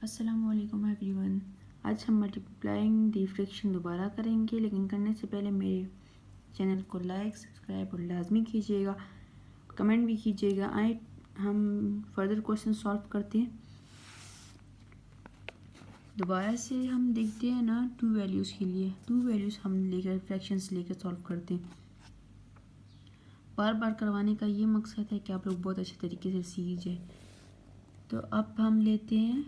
अस्सलामु अलैकुम एवरीवन। आज हम मल्टीप्लाइंग दी फ्रैक्शन दोबारा करेंगे, लेकिन करने से पहले मेरे चैनल को लाइक सब्सक्राइब और लाजमी कीजिएगा, कमेंट भी कीजिएगा। आए हम फर्दर क्वेश्चन सॉल्व करते हैं। दोबारा से हम देखते हैं ना, टू वैल्यूज़ के लिए टू वैल्यूज़ हम लेकर फ्रैक्शंस लेकर सॉल्व करते हैं। बार बार करवाने का ये मकसद है कि आप लोग बहुत अच्छे तरीके से सीख जाए। तो अब हम लेते हैं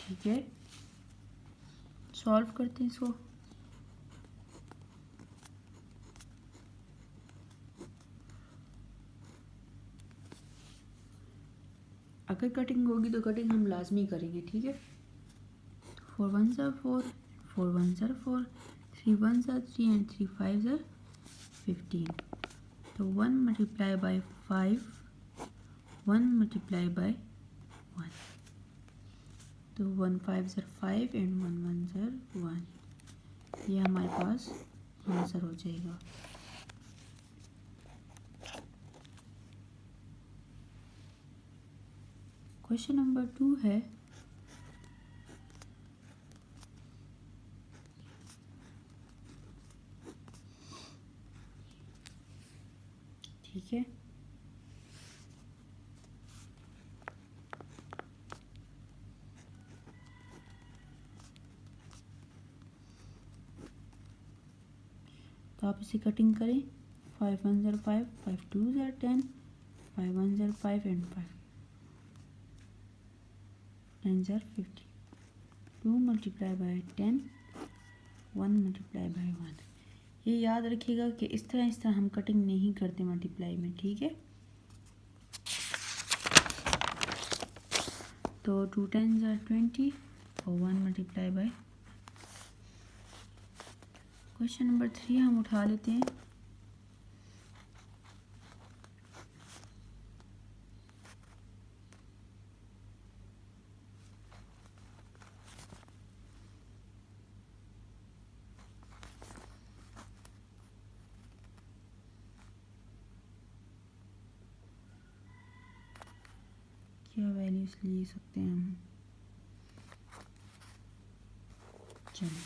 ठीक है, सॉल्व करते हैं इसको। अगर कटिंग होगी तो कटिंग हम लाजमी करेंगे, ठीक है। 4 1s are 4, 4 1s are 4, 3 1s are 3 and 3 5s are 15. तो 1 multiplied by 5, 1 multiplied by 1. तो 1 5s are 5 and 1 1s are 1. ये हमारे पास आंसर हो जाएगा। क्वेश्चन नंबर 2 है, ठीक है। तो आप इसे कटिंग करें। 5 1s are 5, 5 2s are 10, 5 1s are 5 and 5 9s are 50. 2 multiplied by 10, 1 multiplied by 1. ये याद रखिएगा कि इस तरह हम कटिंग नहीं करते मल्टीप्लाई में, ठीक है। तो 2 10s are 20 और 1 मल्टीप्लाई बाय। क्वेश्चन नंबर 3 हम उठा लेते हैं। क्या वैल्यूज ले सकते हैं हम? चलिए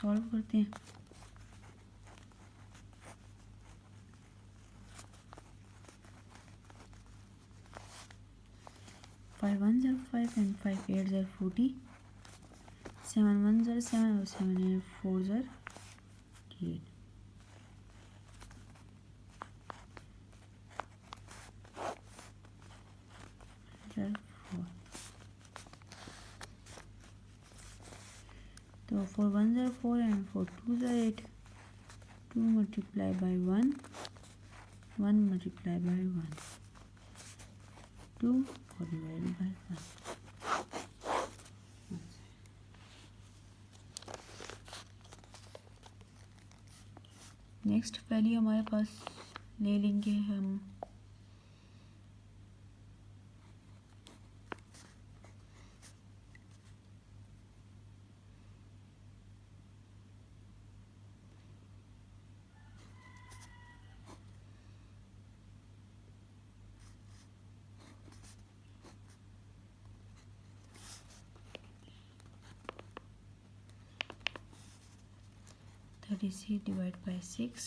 सॉल्व करते हैं। Five 1s are 5 and 5 8s are 40. 7 1s are 7 और 7 and 4s are 8. तो 4 1s are 4 and 4 2s are 8. 2 multiplied by 1, 1 multiplied by 1, 2 divided by 1. Next value हमारे पास ले लेंगे हम divided by 6,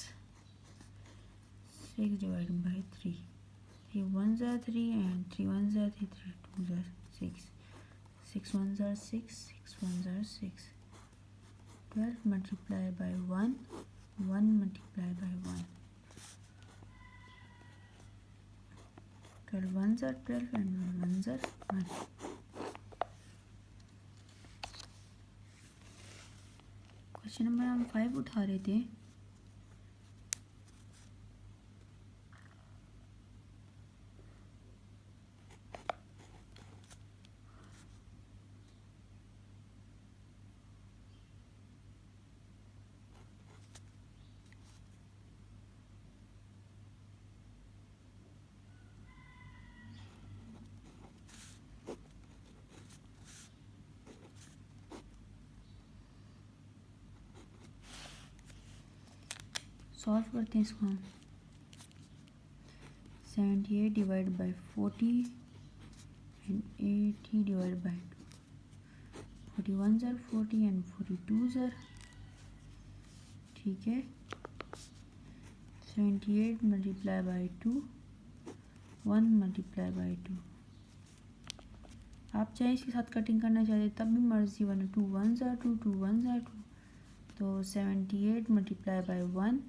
6 divided by 3. 3 1s are 3 and 3 1s are 3, 3 2s are 6. 6 1s are 6, 6 1s are 6. 12 multiplied by 1, 1 multiplied by 1. 12 1s are 12 and 1s are 1. Question number हम 5 उठा रहे थे। Solve करते हैं इसको हम। 78 divided by 40 and 80 divided by 41 are 40 and 42 are, ठीक है। 78 मल्टीप्लाई बाई 2, 1 मल्टीप्लाई बाई 2। आप चाहे इसके साथ कटिंग करना चाहते तब भी मर्जी, वरना 2 1 are 2, 2 1 are 2। तो 78 मल्टीप्लाई बाई 1,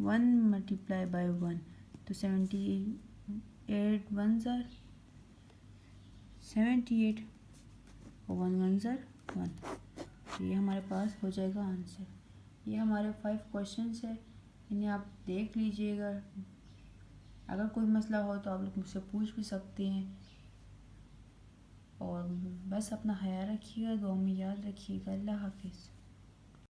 1 मल्टीप्लाई बाई 1, तो 78 1 are 78 और 1 1 are 1। तो ये हमारे पास हो जाएगा आंसर। ये हमारे 5 क्वेश्चंस है, इन्हें आप देख लीजिएगा। अगर कोई मसला हो तो आप लोग मुझसे पूछ भी सकते हैं। और बस अपना ख्याल रखिएगा, दुआ में याद रखिएगा। अल्लाह हाफिज़।